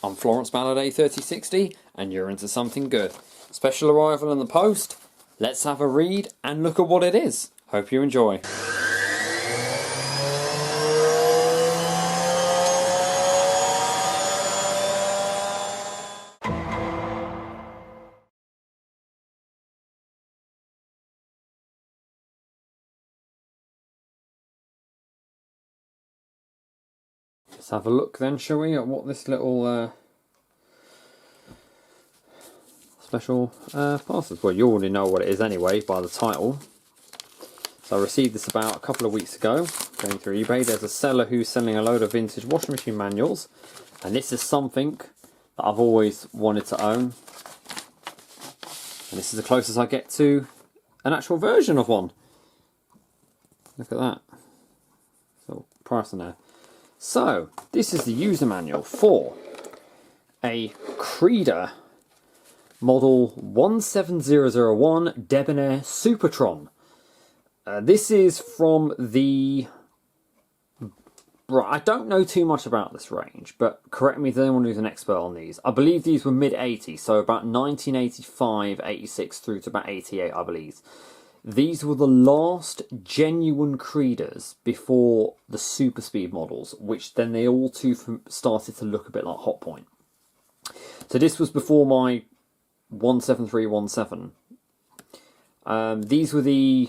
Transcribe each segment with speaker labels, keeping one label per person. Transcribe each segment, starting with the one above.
Speaker 1: I'm Florence Ballard A3060 and you're into something good. Special arrival in the post. Let's have a read and look at what it is. Hope you enjoy. Let's have a look then, shall we, at what this little special parcel is. Well, you already know what it is anyway by the title. So I received this about a couple of weeks ago, going through eBay. There's a seller who's selling a load of vintage washing machine manuals, and this is something that I've always wanted to own. And this is the closest I get to an actual version of one. Look at that. So price on there. So, this is the user manual for a Creda model 17001 Debonair Supertron. This is from the... Right, I don't know too much about this range, but correct me if anyone who's an expert on these. I believe these were mid-80s, so about 1985, 86 through to about 88, I believe. These were the last genuine Credas before the super speed models, which then they all too started to look a bit like Hotpoint. So this was before my 17317. These were the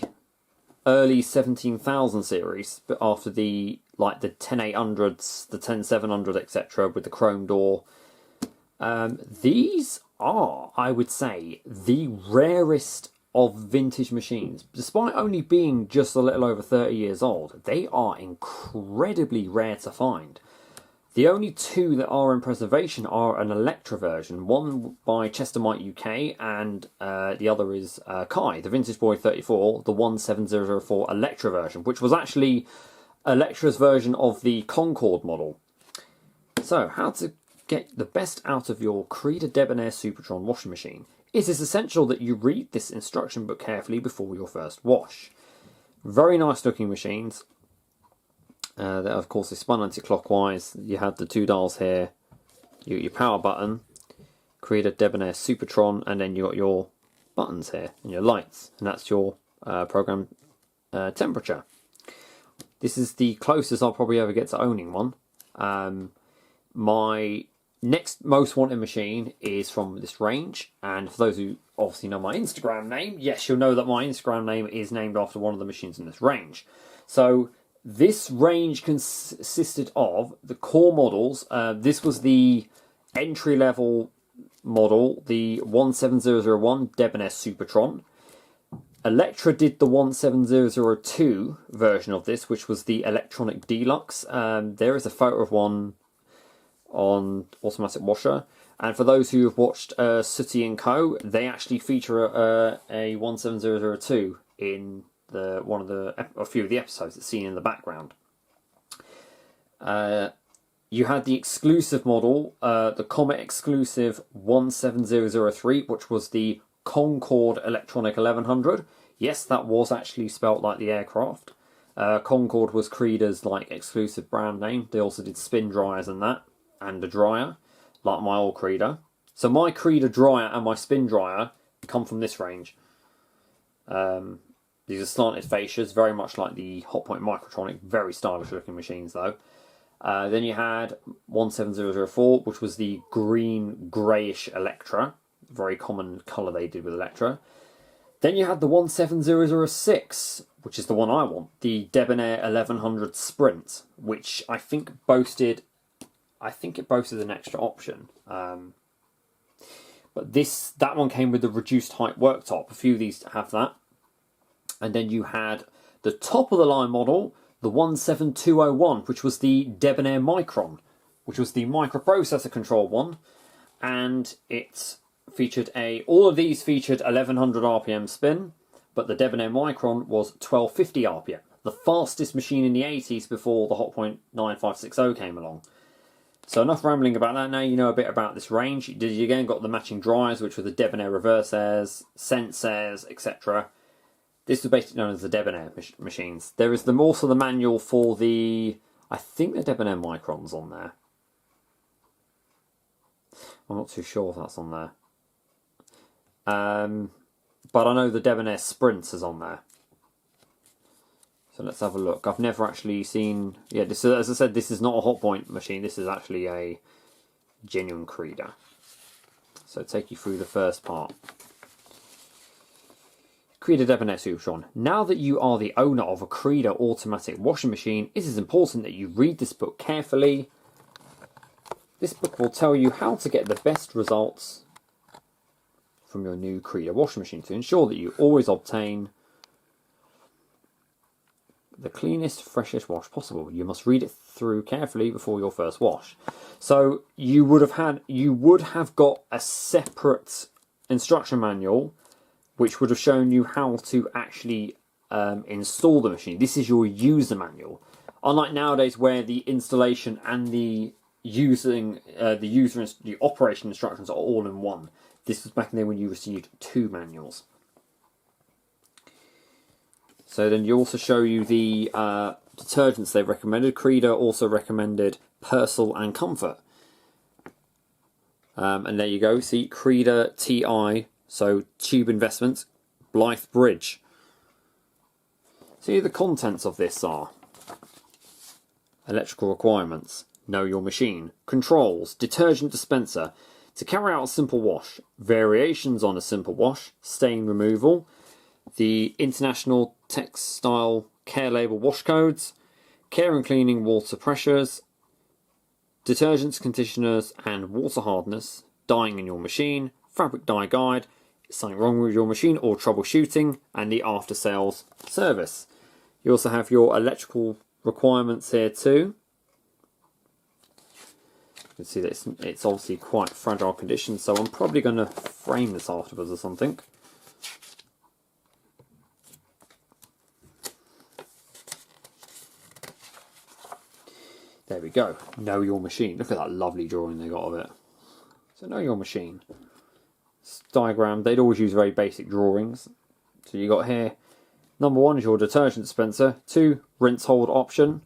Speaker 1: early 17,000 series, but after the like the 10800s, the 10700, etc., with the chrome door. These are, I would say, the rarest of vintage machines. Despite only being just a little over 30 years old, they are incredibly rare to find. The only two that are in preservation are an Electra version, one by Chestermite UK and the other is Kai, the Vintage Boy 34, the 17004 Electra version, which was actually Electra's version of the Concorde model. So, how to get the best out of your Creda Debonair Supertron washing machine. It is essential that you read this instruction book carefully before your first wash. Very nice looking machines. That of course is spun anti-clockwise. You have the two dials here, your power button, Creda Debonair Supertron, and then you got your buttons here and your lights, and that's your program temperature. This is the closest I'll probably ever get to owning one. My next most wanted machine is from this range, and for those who obviously know my Instagram name, yes, you'll know that my Instagram name is named after one of the machines in this range. So this range consisted of the core models. This was the entry-level model, the 17001 Debonair Supertron. Electra did the 17002 version of this, which was the Electronic Deluxe. There is a photo of one on Automatic Washer, and for those who have watched Sooty & Co, they actually feature a 17002 in a few of the episodes that's seen in the background. You had the exclusive model, the Comet exclusive 17003, which was the Concorde Electronic 1100. Yes, that was actually spelt like the aircraft. Concorde was Creda's like exclusive brand name. They also did spin dryers and that, and a dryer, like my old Creda. So my Creda dryer and my spin dryer come from this range. These are slanted fascias, very much like the Hotpoint Microtronic, very stylish looking machines though. Then you had 17004, which was the green greyish Electra, very common colour they did with Electra. Then you had the 17006, which is the one I want, the Debonair 1100 Sprint, which I think it boasted an extra option. But that one came with the reduced height worktop. A few of these have that. And then you had the top of the line model, the 17201, which was the Debonair Micron, which was the microprocessor controlled one. And it featured all of these featured 1100 RPM spin, but the Debonair Micron was 1250 RPM. The fastest machine in the 80s before the Hotpoint 9560 came along. So enough rambling about that. Now you know a bit about this range. You again got the matching dryers, which were the Debonair reverse airs, sense airs, etc. This was basically known as the Debonair machines. There is also the manual for the, I think the Debonair Microns on there. I'm not too sure if that's on there. But I know the Debonair Sprint is on there. So let's have a look. I've never actually seen... Yeah, this is, as I said, this is not a Hotpoint machine. This is actually a genuine Creda. So take you through the first part. Creda Debonair Supertron. Now that you are the owner of a Creda automatic washing machine, it is important that you read this book carefully. This book will tell you how to get the best results from your new Creda washing machine to ensure that you always obtain the cleanest, freshest wash possible. You must read it through carefully before your first wash. So you would have got a separate instruction manual which would have shown you how to actually install the machine. This is your user manual. Unlike nowadays where the installation and the the operation instructions are all in one. This was back in there when you received 2 manuals. So then you also show you the detergents they've recommended. Creda also recommended Persil and Comfort. And there you go. See, Creda TI, so Tube Investments, Blythe Bridge. See, the contents of this are electrical requirements, know your machine, controls, detergent dispenser, to carry out a simple wash, variations on a simple wash, stain removal, the International Textile Care Label wash codes, care and cleaning water pressures, detergents, conditioners and water hardness, dyeing in your machine, fabric dye guide, is something wrong with your machine or troubleshooting, and the after sales service. You also have your electrical requirements here too. You can see that it's obviously quite fragile condition, so I'm probably going to frame this afterwards or something. There we go. Know your machine. Look at that lovely drawing they got of it. So know your machine. This diagram, they'd always use very basic drawings. So you got here, number 1 is your detergent dispenser, 2 rinse hold option,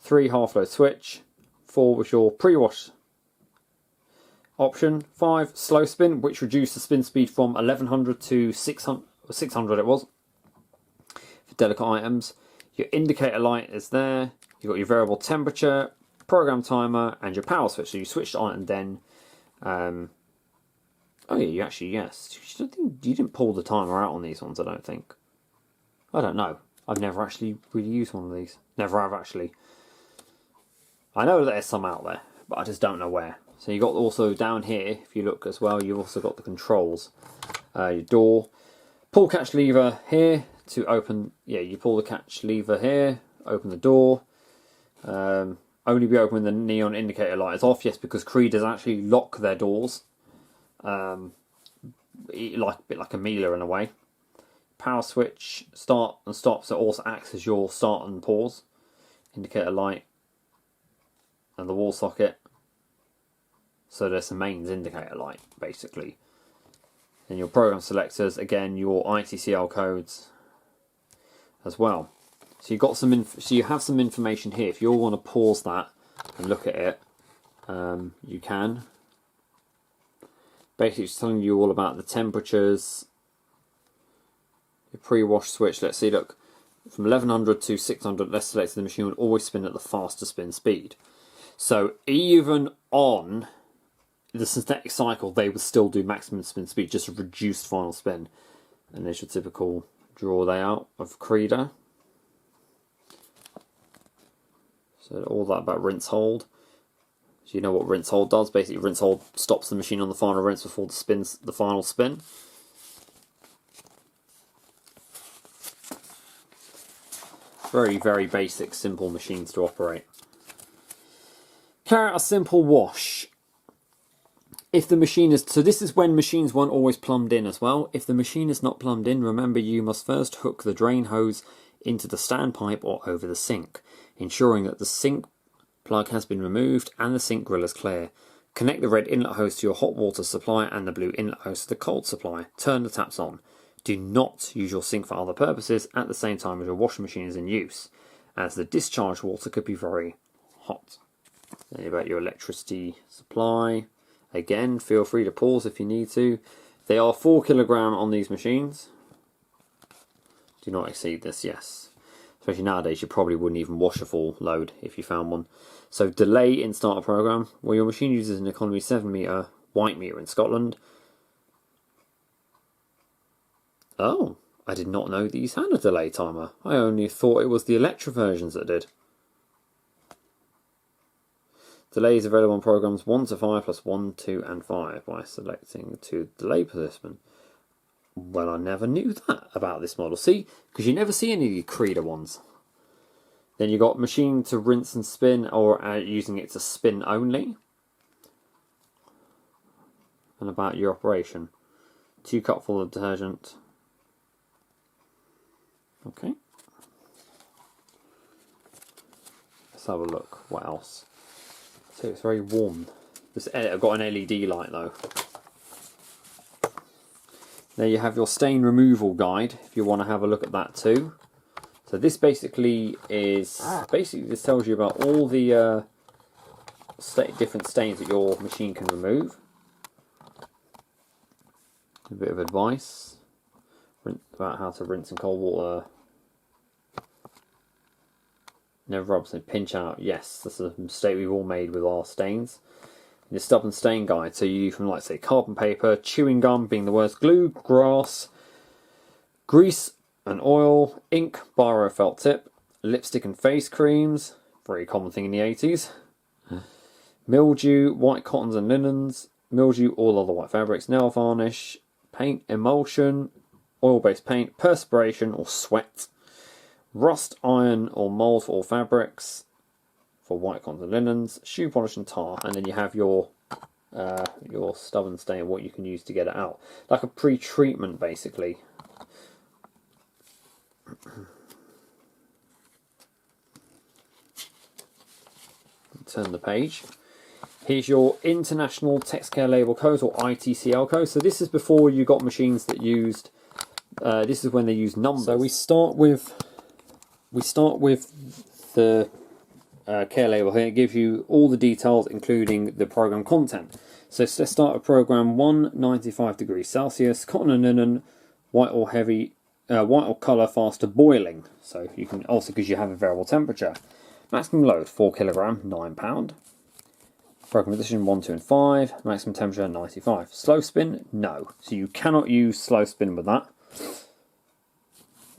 Speaker 1: 3 half load switch, 4 was your pre-wash option, 5 slow spin, which reduced the spin speed from 1100 to 600 it was, for delicate items. Your indicator light is there. You've got your variable temperature, program timer, and your power switch. So you switched on and then... oh yeah, you actually, yes. You didn't pull the timer out on these ones, I don't think. I don't know. I've never actually really used one of these. Never have actually. I know that there's some out there, but I just don't know where. So you got also down here, if you look as well, you've also got the controls. Your door. Pull catch lever here to open... Yeah, you pull the catch lever here, open the door. Only be open when the neon indicator light is off. Yes, because Credas actually lock their doors, a bit like a Miele in a way. Power switch, start and stop, so it also acts as your start and pause. Indicator light, and the wall socket. So there's the mains indicator light basically. Then your program selectors, again your ITCL codes as well. So you got some. So you have some information here. If you all want to pause that and look at it, you can. Basically, it's telling you all about the temperatures. Your pre-wash switch. Let's see. Look, from 1100 to 600, let's select the machine would always spin at the faster spin speed. So even on the synthetic cycle, they would still do maximum spin speed, just a reduced final spin. And there's your typical draw layout of Creda. So all that about rinse hold. So you know what rinse hold does. Basically, rinse hold stops the machine on the final rinse before the final spin. Very, very basic, simple machines to operate. Carry out a simple wash. If the machine is... So this is when machines weren't always plumbed in as well. If the machine is not plumbed in, remember you must first hook the drain hose into the standpipe or over the sink, ensuring that the sink plug has been removed and the sink grill is clear. Connect the red inlet hose to your hot water supply and the blue inlet hose to the cold supply. Turn the taps on. Do not use your sink for other purposes at the same time as your washing machine is in use, as the discharge water could be very hot. Then about your electricity supply. Again, feel free to pause if you need to. They are 4 kilogram on these machines. Do not exceed this, yes. Especially nowadays, you probably wouldn't even wash a full load if you found one. So delay in start a program. Well, your machine uses an economy 7 meter white meter in Scotland. Oh, I did not know these had a delay timer. I only thought it was the Electra versions that did. Delay is available on programs 1 to 5 plus 1, 2 and 5 by selecting to delay participant. Well, I never knew that about this model. See, because you never see any of the Creda ones. Then you got machine to rinse and spin, or using it to spin only. And about your operation. 2 cupful of detergent. Okay. Let's have a look. What else? So it's very warm. I've got an LED light though. There you have your stain removal guide if you want to have a look at that too. So this basically is this tells you about all the different stains that your machine can remove. A bit of advice about how to rinse in cold water. Never rub something, pinch out. Yes, that's a mistake we've all made with our stains. Your stubborn stain guide, so you from, like, say, carbon paper, chewing gum being the worst, glue, grass, grease and oil, ink, biro felt tip, lipstick and face creams, very common thing in the 80s, mildew, white cottons and linens, mildew, all other white fabrics, nail varnish, paint, emulsion, oil-based paint, perspiration or sweat, rust, iron or mould for all fabrics, for white cottons and linens, shoe polish and tar, and then you have your stubborn stain, what you can use to get it out. Like a pre-treatment, basically. Turn the page. Here's your International Text Care Label Code, or ITCL code. So this is before you got machines that used, this is when they used numbers. So we start with the care label here. It gives you all the details, including the program content. So let's start with program 1, 95 degrees Celsius, cotton and linen, white or heavy, white or colour fast to boiling. So you can also, because you have a variable temperature. Maximum load 4 kilogram, £9. Program position 1, 2 and 5. Maximum temperature 95. Slow spin, no. So you cannot use slow spin with that.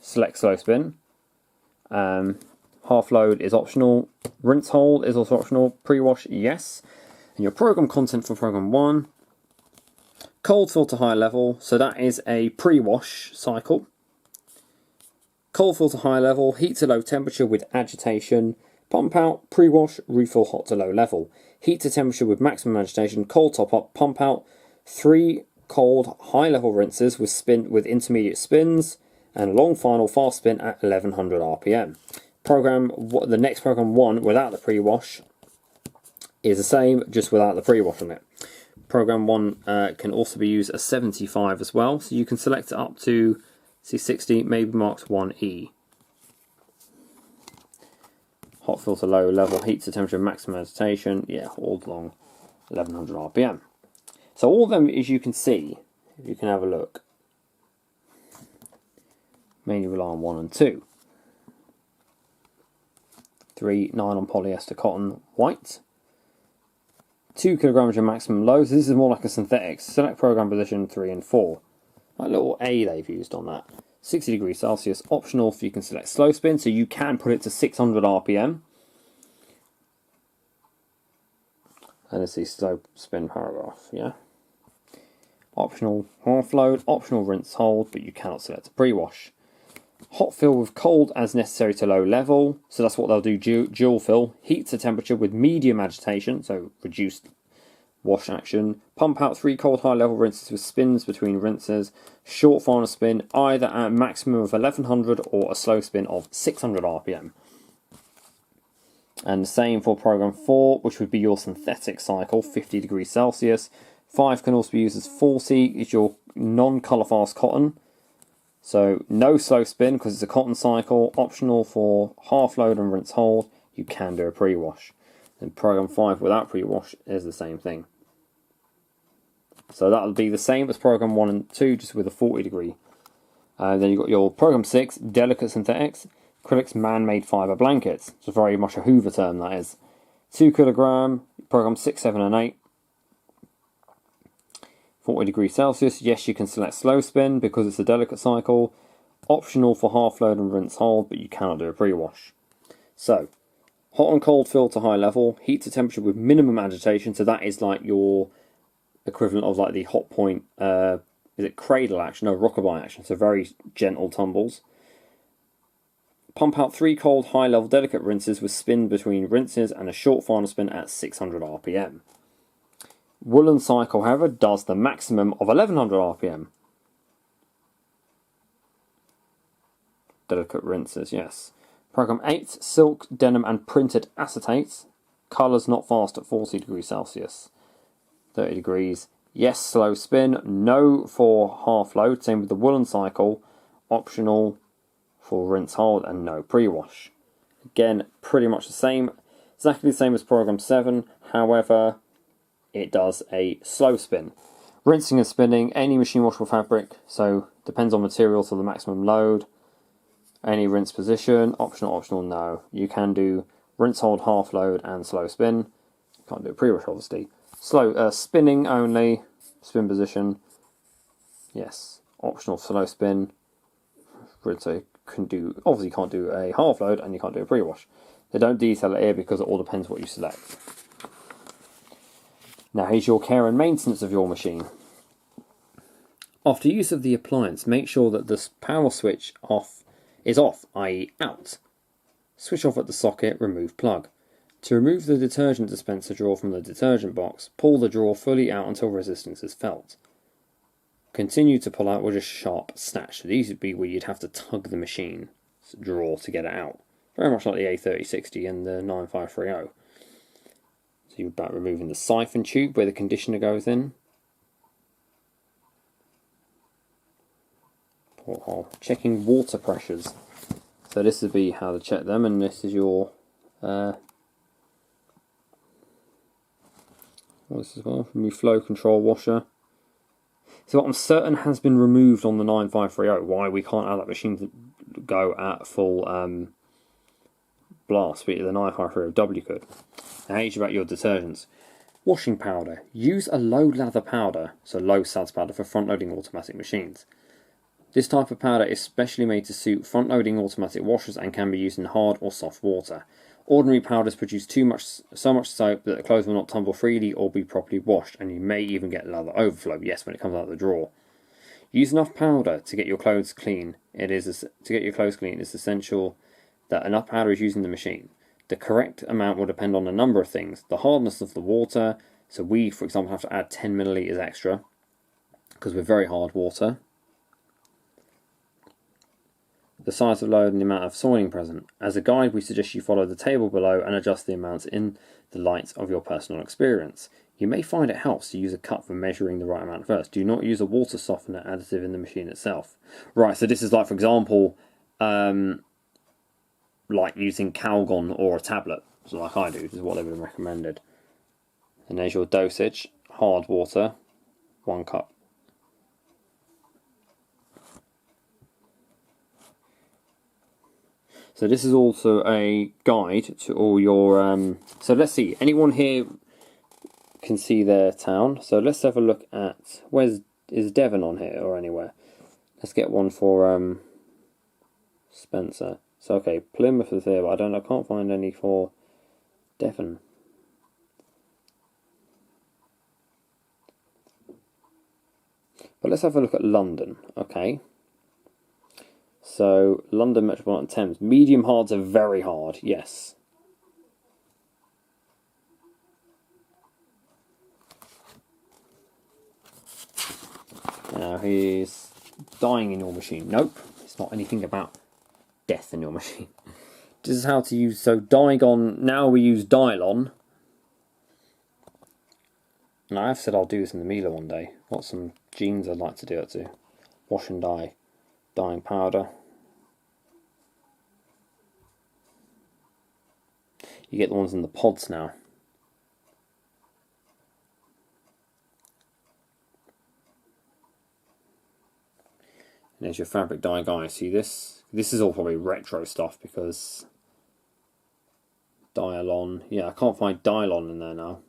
Speaker 1: Select slow spin. Half load is optional. Rinse hold is also optional. Pre-wash, yes. And your program content for program 1. Cold filter high level. So that is a pre-wash cycle. Cold filter high level. Heat to low temperature with agitation. Pump out. Pre-wash. Refill hot to low level. Heat to temperature with maximum agitation. Cold top up. Pump out. 3 cold high level rinses with intermediate spins. And a long final fast spin at 1100 RPM. The next program 1 without the pre-wash is the same, just without the pre-wash on it. Program 1 can also be used as 75 as well, so you can select it up to C60, maybe marked 1E. Hot filter low level, heat to temperature, maximum agitation, yeah, all along 1100 RPM. So all of them, as you can see, if you can have a look, mainly rely on 1 and 2. 3 nylon polyester cotton white. 2 kilograms your maximum load. So this is more like a synthetic. Select program position 3 and 4. That little A they've used on that. 60 degrees Celsius optional, so you can select slow spin, so you can put it to 600 RPM. And it's the slow spin paragraph, yeah. Optional half load, optional rinse hold, but you cannot select a pre-wash. Hot fill with cold as necessary to low level, so that's what they'll do, dual fill. Heat to temperature with medium agitation, so reduced wash action. Pump out 3 cold high level rinses with spins between rinses. Short final spin, either at a maximum of 1100 or a slow spin of 600 RPM. And the same for program 4, which would be your synthetic cycle, 50 degrees Celsius. 5 can also be used as 40, is your non-colour fast cotton. So no slow spin because it's a cotton cycle. Optional for half load and rinse hold. You can do a pre-wash. And program 5 without pre-wash is the same thing. So that'll be the same as program 1 and 2, just with a 40 degree. Then you've got your program 6, delicate synthetics, acrylics man-made fibre blankets. It's very much a Hoover term, that is. 2 kilogram, program 6, 7 and 8. 40 degrees Celsius. Yes, you can select slow spin because it's a delicate cycle. Optional for half load and rinse hold, but you cannot do a pre-wash. So, hot and cold fill to high level, heat to temperature with minimum agitation. So that is like your equivalent of like the hot point, is it cradle action? No, rockabye action. So very gentle tumbles. Pump out 3 cold high level delicate rinses with spin between rinses and a short final spin at 600 RPM. Woolen cycle, however, does the maximum of 1100 RPM. Delicate rinses, yes. Program 8, silk, denim and printed acetates. Colours not fast at 40 degrees Celsius. 30 degrees. Yes, slow spin. No for half load. Same with the woolen cycle. Optional for rinse hold and no pre-wash. Again, pretty much the same. Exactly the same as program 7. However, it does a slow spin. Rinsing and spinning, any machine washable fabric, so depends on material to the maximum load. Any rinse position, optional, no. You can do rinse hold, half load and slow spin. You can't do a pre-wash obviously. Slow spinning only, spin position, yes. Optional slow spin. So obviously you can't do a half load and you can't do a pre-wash. They don't detail it here because it all depends what you select. Now here's your care and maintenance of your machine. After use of the appliance, make sure that the power switch is off, i.e. out. Switch off at the socket, remove plug. To remove the detergent dispenser drawer from the detergent box, pull the drawer fully out until resistance is felt. Continue to pull out with a sharp snatch. So these would be where you'd have to tug the machine drawer to get it out. Very much like the A3060 and the 9530. So you're about removing the siphon tube where the conditioner goes in. Checking water pressures. So this would be how to check them, and this is your what's this one? From your flow control washer. So what I'm certain has been removed on the 9530. Why we can't have that machine to go at full blast, but the 9530W could. Now here's about your detergents. Washing powder. Use a low lather powder, so low suds powder for front loading automatic machines. This type of powder is specially made to suit front loading automatic washers and can be used in hard or soft water. Ordinary powders produce so much soap that the clothes will not tumble freely or be properly washed, and you may even get lather overflow, yes, when it comes out of the drawer. Use enough powder to get your clothes clean. It's essential that enough powder is used in the machine. The correct amount will depend on a number of things. The hardness of the water, so we, for example, have to add 10 millilitres extra, because we're very hard water. The size of load and the amount of soiling present. As a guide, we suggest you follow the table below and adjust the amounts in the light of your personal experience. You may find it helps to use a cup for measuring the right amount first. Do not use a water softener additive in the machine itself. Right, so this is like, for example, like using Calgon or a tablet. So like I do, this is what they've been recommended. And there's your dosage. Hard water, 1 cup. So this is also a guide to all your, so let's see, anyone here can see their town. So let's have a look at, is Devon on here or anywhere? Let's get one for Spencer. So okay, Plymouth is here, but I can't find any for Devon. But let's have a look at London, okay. So, London Metropolitan Thames. Medium hards are very hard, yes. Now, he's dying in your machine. Nope, it's not anything about death in your machine. This is how to use, so Digon, now we use Dylon. And I have said I'll do this in the Miele one day. Got some jeans I'd like to do it to. Wash and dye. Dyeing powder. You get the ones in the pods now. And there's your fabric dye guy. See this? This is all probably retro stuff because Dialon. Yeah, I can't find Dialon in there now.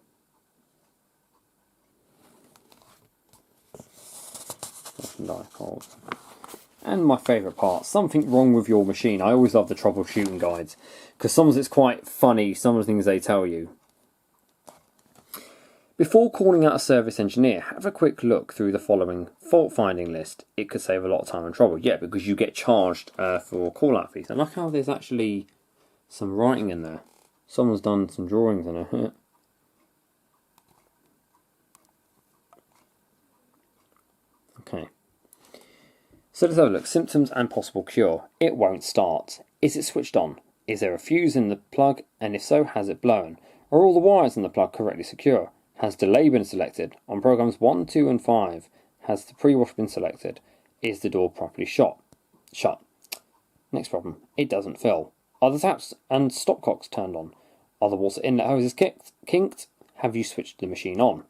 Speaker 1: And my favourite part, something wrong with your machine. I always love the troubleshooting guides because some of it's quite funny, some of the things they tell you. Before calling out a service engineer, have a quick look through the following fault finding list. It could save a lot of time and trouble. Yeah, because you get charged for call out fees. And look how there's actually some writing in there. Someone's done some drawings in it. Okay. So let's have a look. Symptoms and possible cure. It won't start. Is it switched on? Is there a fuse in the plug? And if so, has it blown? Are all the wires in the plug correctly secure? Has delay been selected? On programs 1, 2 and 5, has the pre-wash been selected? Is the door properly shut? Next problem. It doesn't fill. Are the taps and stopcocks turned on? Are the water inlet hoses kinked? Have you switched the machine on?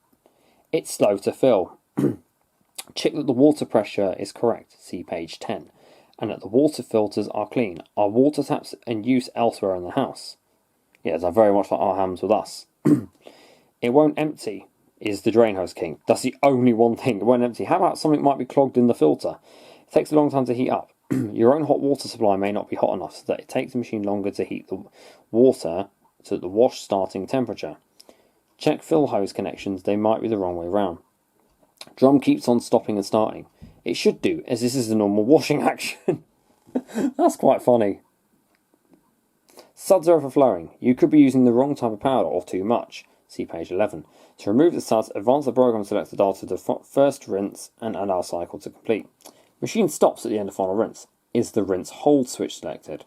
Speaker 1: It's slow to fill. Check that the water pressure is correct, see page 10, and that the water filters are clean. Are water taps in use elsewhere in the house? Yes, they're very much like our hams with us. It won't empty. Is the drain hose kinked? That's the only one thing. It won't empty. How about something might be clogged in the filter? It takes a long time to heat up. Your own hot water supply may not be hot enough so that it takes the machine longer to heat the water to the wash starting temperature. Check fill hose connections. They might be the wrong way round. Drum keeps on stopping and starting. It should do, as this is the normal washing action. That's quite funny. Suds are overflowing. You could be using the wrong type of powder or too much. See page 11. To remove the suds, advance the program selector dial to the first rinse and allow cycle to complete. Machine stops at the end of final rinse. Is the rinse hold switch selected?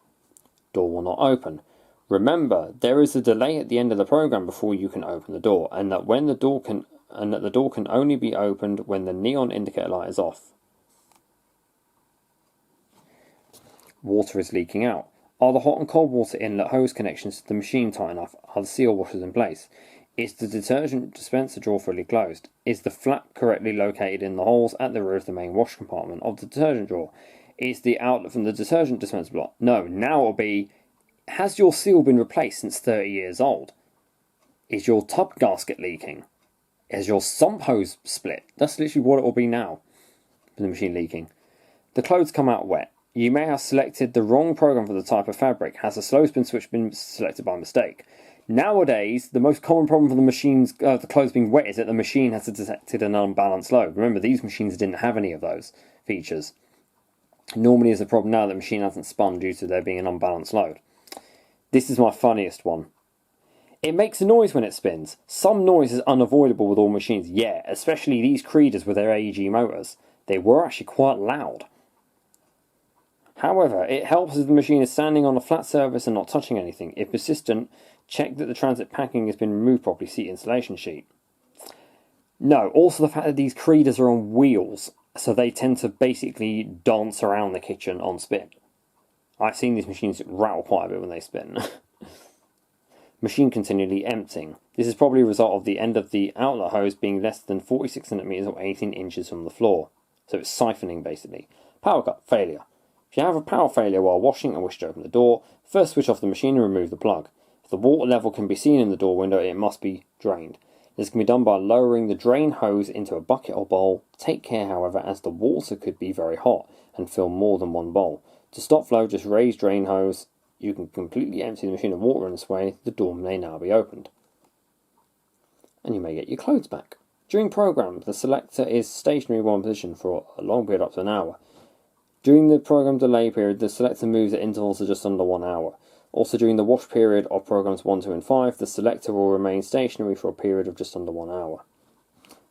Speaker 1: Door will not open. Remember, there is a delay at the end of the program before you can open the door, and that the door can only be opened when the neon indicator light is off. Water is leaking out. Are the hot and cold water inlet hose connections to the machine tight enough? Are the seal washers in place? Is the detergent dispenser drawer fully closed? Is the flap correctly located in the holes at the rear of the main wash compartment of the detergent drawer? Is the outlet from the detergent dispenser blocked? No, now it'll be, has your seal been replaced since 30 years old? Is your tub gasket leaking? Is your sump hose split? That's literally what it will be now, with the machine leaking. The clothes come out wet. You may have selected the wrong program for the type of fabric. Has the slow spin switch been selected by mistake? Nowadays, the most common problem for the clothes being wet is that the machine has detected an unbalanced load. Remember, these machines didn't have any of those features. Normally, it's a problem now that the machine hasn't spun due to there being an unbalanced load. This is my funniest one. It makes a noise when it spins. Some noise is unavoidable with all machines. Yeah, especially these Credas with their AEG motors. They were actually quite loud. However, it helps if the machine is standing on a flat surface and not touching anything. If persistent, check that the transit packing has been removed properly. See insulation sheet. No, also the fact that these Credas are on wheels, so they tend to basically dance around the kitchen on spin. I've seen these machines rattle quite a bit when they spin. Machine continually emptying. This is probably a result of the end of the outlet hose being less than 46 centimeters or 18 inches from the floor. So it's siphoning basically. Power cut, failure. If you have a power failure while washing and wish to open the door, first switch off the machine and remove the plug. If the water level can be seen in the door window, it must be drained. This can be done by lowering the drain hose into a bucket or bowl. Take care, however, as the water could be very hot and fill more than one bowl. To stop flow, just raise drain hose. You can completely empty the machine of water in this way. The door may now be opened. And you may get your clothes back. During program, the selector is stationary in one position for a long period up to an hour. During the program delay period, the selector moves at intervals of just under 1 hour. Also, during the wash period of programs 1, 2 and 5, the selector will remain stationary for a period of just under 1 hour.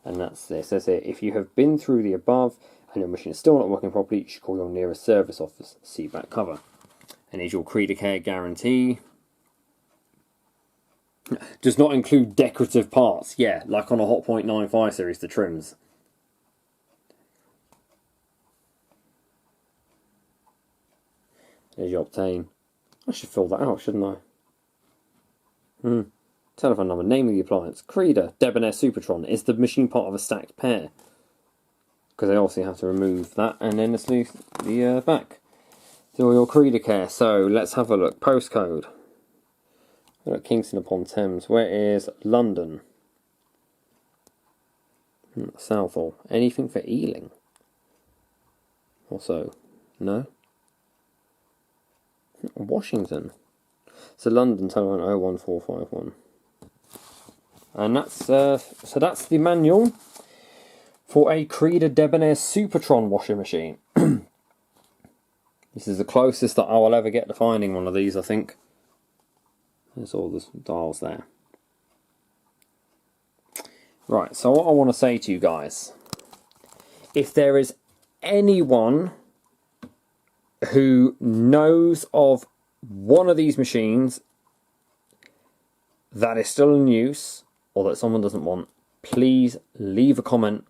Speaker 1: And that's this. It says here, if you have been through the above and your machine is still not working properly, you should call your nearest service office. See back cover. And is your Creda Care guarantee? Does not include decorative parts. Yeah, like on a Hotpoint 95 series, the trims. There's your obtain. I should fill that out, shouldn't I? Telephone number, name of the appliance. Creda, Debonair Supertron. Is the machine part of a stacked pair? because they obviously have to remove that, and then let's leave the back. Do all your Creda care. So let's have a look. Postcode. We're at Kingston upon Thames. Where is London? Southall. Anything for Ealing? Also, no. Washington. So London, telephone 01451. And that's so that's the manual for a Creda Debonair Supertron washing machine. This is the closest that I will ever get to finding one of these, I think. There's all the dials there. Right, so what I want to say to you guys, if there is anyone who knows of one of these machines that is still in use or that someone doesn't want, please leave a comment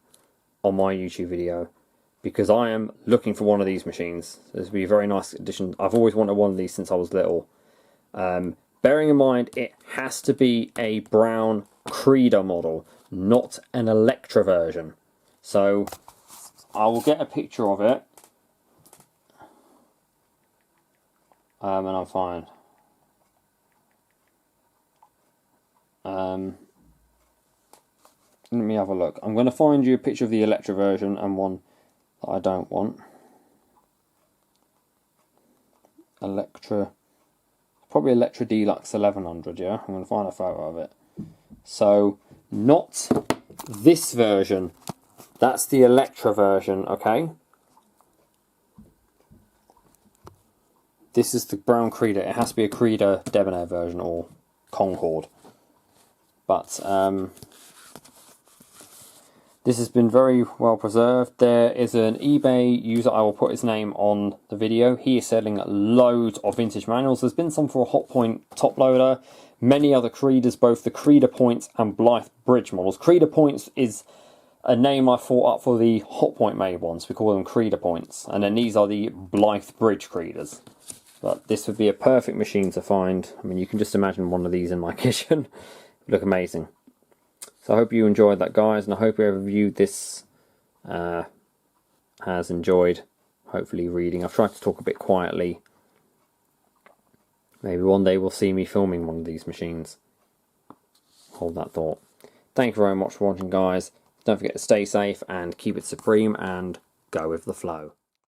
Speaker 1: on my YouTube video, because I am looking for one of these machines. This would be a very nice addition. I've always wanted one of these since I was little. Bearing in mind, it has to be a brown Creda model, not an Electra version. So I will get a picture of it, and I'll find. Let me have a look. I'm going to find you a picture of the Electra version and one that I don't want. Electra, probably Electra Deluxe 1100, yeah? I'm going to find a photo of it. So, not this version. That's the Electra version, okay? This is the brown Creda. It has to be a Creda Debonair version or Concord. But, this has been very well preserved. There is an eBay user, I will put his name on the video. He is selling loads of vintage manuals. There's been some for a Hotpoint top loader, many other Credas, both the Creda Points and Blythe Bridge models. Creda Points is a name I thought up for the Hotpoint made ones. We call them Creda Points. And then these are the Blythe Bridge Credas. But this would be a perfect machine to find. I mean, you can just imagine one of these in my kitchen. Look amazing. So I hope you enjoyed that, guys, and I hope whoever viewed this has enjoyed, hopefully, reading. I've tried to talk a bit quietly. Maybe one day we'll see me filming one of these machines. Hold that thought. Thank you very much for watching, guys. Don't forget to stay safe and keep it supreme and go with the flow.